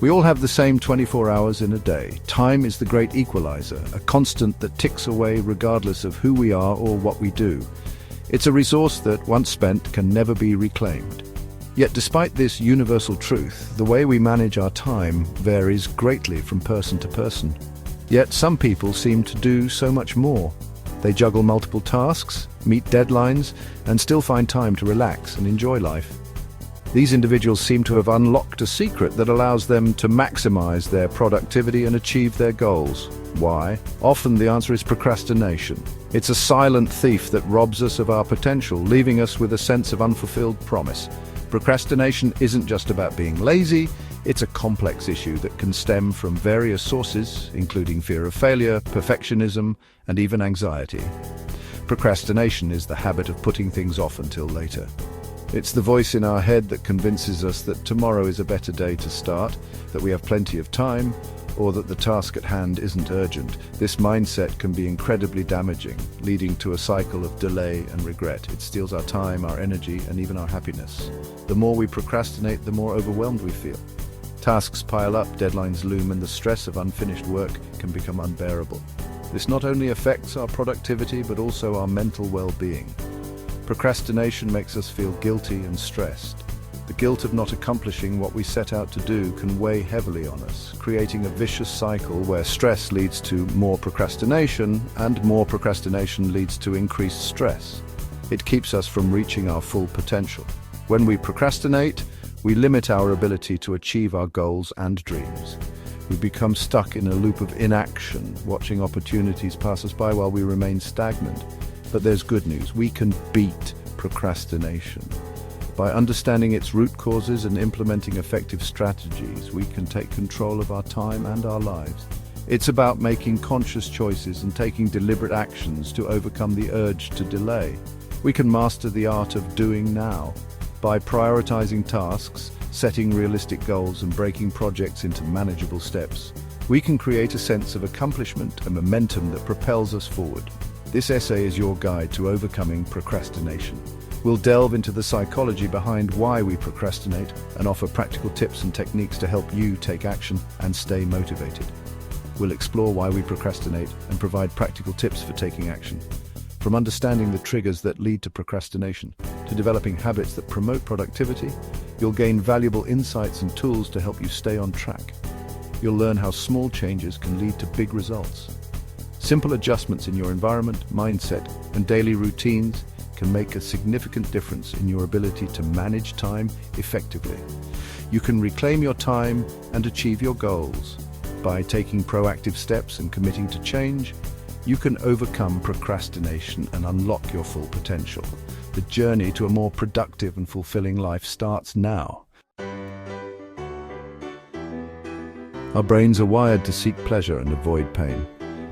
We all have the same 24 hours in a day. Time is the great equalizer, a constant that ticks away regardless of who we are or what we do. It's a resource that, once spent, can never be reclaimed. Yet despite this universal truth, the way we manage our time varies greatly from person to person. Yet some people seem to do so much more. They juggle multiple tasks, meet deadlines, and still find time to relax and enjoy life. These individuals seem to have unlocked a secret that allows them to maximize their productivity and achieve their goals. Why? Often the answer is procrastination. It's a silent thief that robs us of our potential, leaving us with a sense of unfulfilled promise. Procrastination isn't just about being lazy, it's a complex issue that can stem from various sources, including fear of failure, perfectionism, and even anxiety. Procrastination is the habit of putting things off until later. It's the voice in our head that convinces us that tomorrow is a better day to start, that we have plenty of time, or that the task at hand isn't urgent. This mindset can be incredibly damaging, leading to a cycle of delay and regret. It steals our time, our energy, and even our happiness. The more we procrastinate, the more overwhelmed we feel. Tasks pile up, deadlines loom, and the stress of unfinished work can become unbearable. This not only affects our productivity, but also our mental well-being. Procrastination makes us feel guilty and stressed. The guilt of not accomplishing what we set out to do can weigh heavily on us, creating a vicious cycle where stress leads to more procrastination, and more procrastination leads to increased stress. It keeps us from reaching our full potential. When we procrastinate, we limit our ability to achieve our goals and dreams. We become stuck in a loop of inaction, watching opportunities pass us by while we remain stagnant. But there's good news. We can beat procrastination. By understanding its root causes and implementing effective strategies, we can take control of our time and our lives. It's about making conscious choices and taking deliberate actions to overcome the urge to delay. We can master the art of doing now. By prioritizing tasks, setting realistic goals, and breaking projects into manageable steps, we can create a sense of accomplishment and momentum that propels us forward. This essay is your guide to overcoming procrastination. We'll delve into the psychology behind why we procrastinate and offer practical tips and techniques to help you take action and stay motivated. We'll explore why we procrastinate and provide practical tips for taking action. From understanding the triggers that lead to procrastination to developing habits that promote productivity, you'll gain valuable insights and tools to help you stay on track. You'll learn how small changes can lead to big results. Simple adjustments in your environment, mindset, and daily routines can make a significant difference in your ability to manage time effectively. You can reclaim your time and achieve your goals. By taking proactive steps and committing to change, you can overcome procrastination and unlock your full potential. The journey to a more productive and fulfilling life starts now. Our brains are wired to seek pleasure and avoid pain.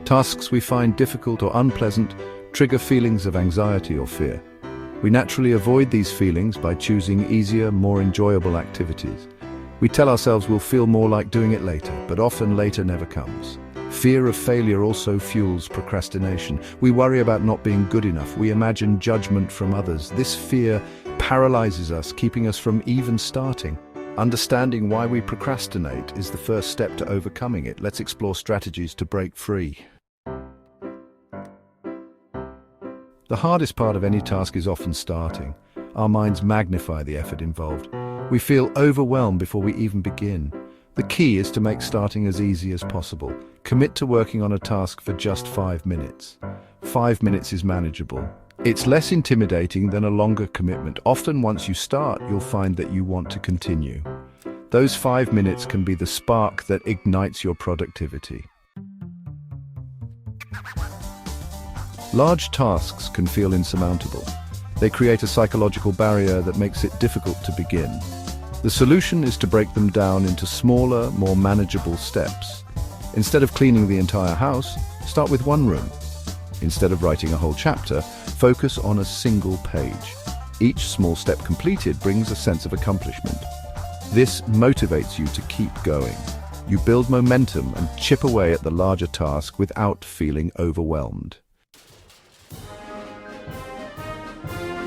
Tasks we find difficult or unpleasant trigger feelings of anxiety or fear. We naturally avoid these feelings by choosing easier, more enjoyable activities. We tell ourselves we'll feel more like doing it later, but often later never comes. Fear of failure also fuels procrastination. We worry about not being good enough. We imagine judgment from others. This fear paralyzes us, keeping us from even starting. Understanding why we procrastinate is the first step to overcoming it. Let's explore strategies to break free. The hardest part of any task is often starting. Our minds magnify the effort involved. We feel overwhelmed before we even begin. The key is to make starting as easy as possible. Commit to working on a task for just 5 minutes. 5 minutes is manageable. It's less intimidating than a longer commitment. Often once you start, you'll find that you want to continue. Those 5 minutes can be the spark that ignites your productivity. Large tasks can feel insurmountable. They create a psychological barrier that makes it difficult to begin. The solution is to break them down into smaller, more manageable steps. Instead of cleaning the entire house, start with one room. Instead of writing a whole chapter, focus on a single page. Each small step completed brings a sense of accomplishment. This motivates you to keep going. You build momentum and chip away at the larger task without feeling overwhelmed.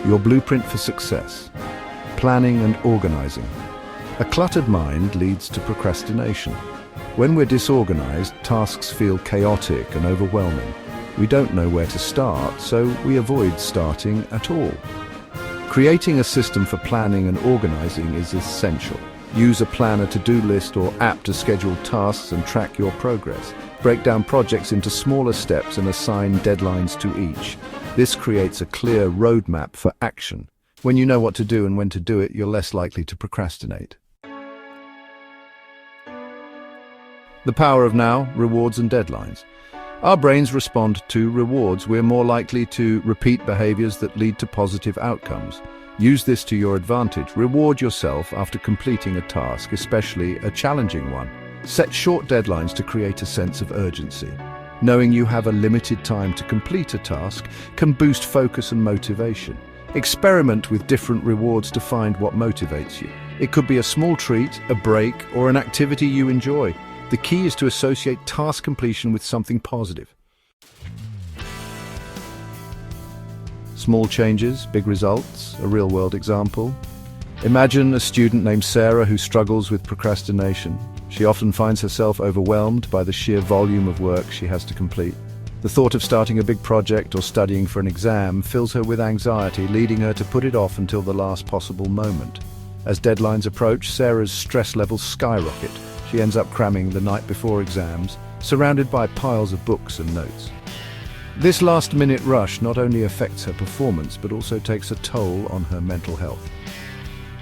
Your blueprint for success: planning and organizing. A cluttered mind leads to procrastination. When we're disorganized, tasks feel chaotic and overwhelming. We don't know where to start, so we avoid starting at all. Creating a system for planning and organizing is essential. Use a planner, to-do list, or app to schedule tasks and track your progress. Break down projects into smaller steps and assign deadlines to each. This creates a clear roadmap for action. When you know what to do and when to do it, you're less likely to procrastinate. The power of now, rewards and deadlines. Our brains respond to rewards. We're more likely to repeat behaviors that lead to positive outcomes. Use this to your advantage. Reward yourself after completing a task, especially a challenging one. Set short deadlines to create a sense of urgency. Knowing you have a limited time to complete a task can boost focus and motivation. Experiment with different rewards to find what motivates you. It could be a small treat, a break, or an activity you enjoy. The key is to associate task completion with something positive. Small changes, big results, a real-world example. Imagine a student named Sarah who struggles with procrastination. She often finds herself overwhelmed by the sheer volume of work she has to complete. The thought of starting a big project or studying for an exam fills her with anxiety, leading her to put it off until the last possible moment. As deadlines approach, Sarah's stress levels skyrocket. She ends up cramming the night before exams, surrounded by piles of books and notes. This last-minute rush not only affects her performance, but also takes a toll on her mental health.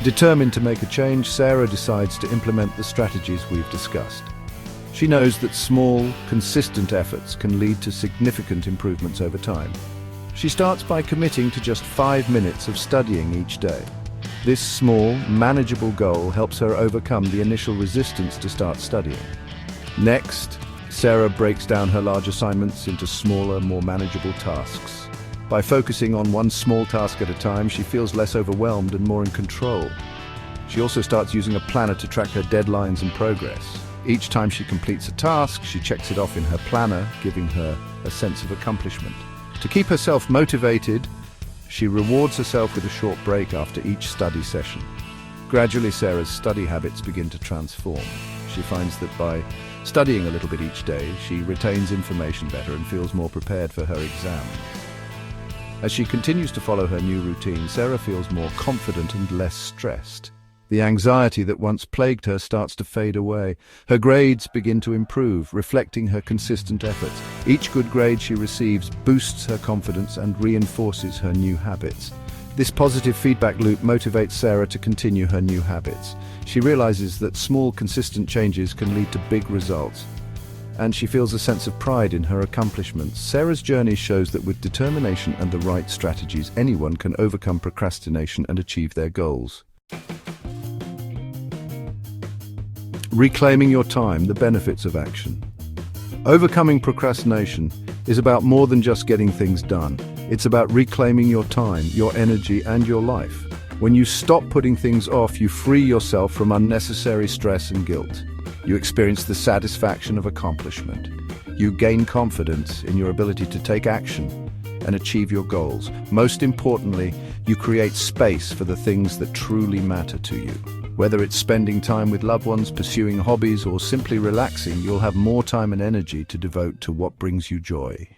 Determined to make a change, Sarah decides to implement the strategies we've discussed. She knows that small, consistent efforts can lead to significant improvements over time. She starts by committing to just 5 minutes of studying each day. This small, manageable goal helps her overcome the initial resistance to start studying. Next, Sarah breaks down her large assignments into smaller, more manageable tasks. By focusing on one small task at a time, she feels less overwhelmed and more in control. She also starts using a planner to track her deadlines and progress. Each time she completes a task, she checks it off in her planner, giving her a sense of accomplishment. To keep herself motivated, she rewards herself with a short break after each study session. Gradually, Sarah's study habits begin to transform. She finds that by studying a little bit each day, she retains information better and feels more prepared for her exams. As she continues to follow her new routine, Sarah feels more confident and less stressed. The anxiety that once plagued her starts to fade away. Her grades begin to improve, reflecting her consistent efforts. Each good grade she receives boosts her confidence and reinforces her new habits. This positive feedback loop motivates Sarah to continue her new habits. She realizes that small, consistent changes can lead to big results, and she feels a sense of pride in her accomplishments. Sarah's journey shows that with determination and the right strategies, anyone can overcome procrastination and achieve their goals. Reclaiming your time, the benefits of action. Overcoming procrastination is about more than just getting things done. It's about reclaiming your time, your energy, and your life. When you stop putting things off, you free yourself from unnecessary stress and guilt. You experience the satisfaction of accomplishment. You gain confidence in your ability to take action and achieve your goals. Most importantly, you create space for the things that truly matter to you. Whether it's spending time with loved ones, pursuing hobbies, or simply relaxing, you'll have more time and energy to devote to what brings you joy.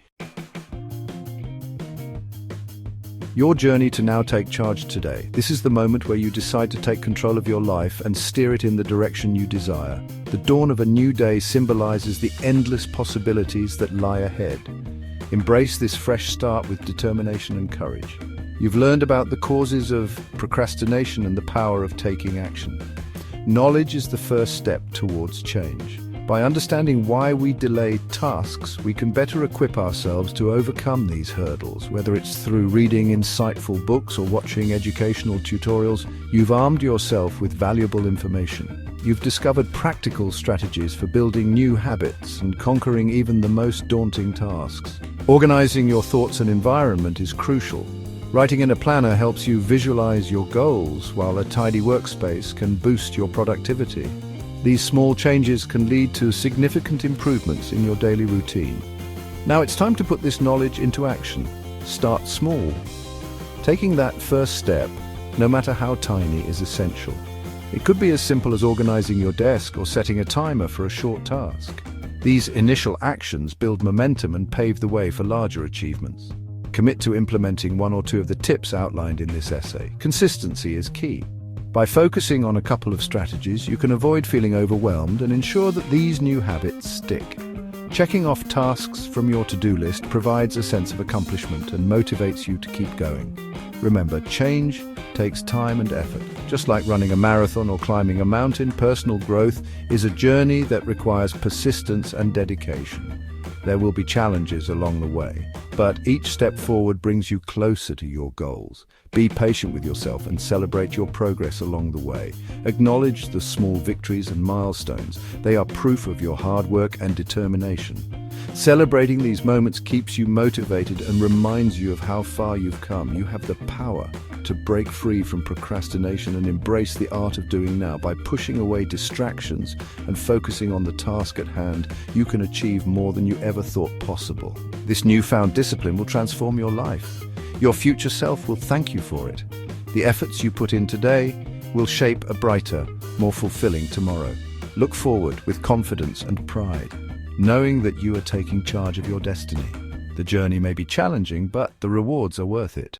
Your journey to now take charge today. This is the moment where you decide to take control of your life and steer it in the direction you desire. The dawn of a new day symbolizes the endless possibilities that lie ahead. Embrace this fresh start with determination and courage. You've learned about the causes of procrastination and the power of taking action. Knowledge is the first step towards change. By understanding why we delay tasks, we can better equip ourselves to overcome these hurdles. Whether it's through reading insightful books or watching educational tutorials, you've armed yourself with valuable information. You've discovered practical strategies for building new habits and conquering even the most daunting tasks. Organizing your thoughts and environment is crucial. Writing in a planner helps you visualize your goals, while a tidy workspace can boost your productivity. These small changes can lead to significant improvements in your daily routine. Now it's time to put this knowledge into action. Start small. Taking that first step, no matter how tiny, is essential. It could be as simple as organizing your desk or setting a timer for a short task. These initial actions build momentum and pave the way for larger achievements. Commit to implementing one or two of the tips outlined in this essay. Consistency is key. By focusing on a couple of strategies, you can avoid feeling overwhelmed and ensure that these new habits stick. Checking off tasks from your to-do list provides a sense of accomplishment and motivates you to keep going. Remember, change takes time and effort. Just like running a marathon or climbing a mountain, personal growth is a journey that requires persistence and dedication. There will be challenges along the way, but each step forward brings you closer to your goals. Be patient with yourself and celebrate your progress along the way. Acknowledge the small victories and milestones. They are proof of your hard work and determination. Celebrating these moments keeps you motivated and reminds you of how far you've come. You have the power to break free from procrastination and embrace the art of doing now. By pushing away distractions and focusing on the task at hand, you can achieve more than you ever thought possible. This newfound discipline will transform your life. Your future self will thank you for it. The efforts you put in today will shape a brighter, more fulfilling tomorrow. Look forward with confidence and pride, knowing that you are taking charge of your destiny. The journey may be challenging, but the rewards are worth it.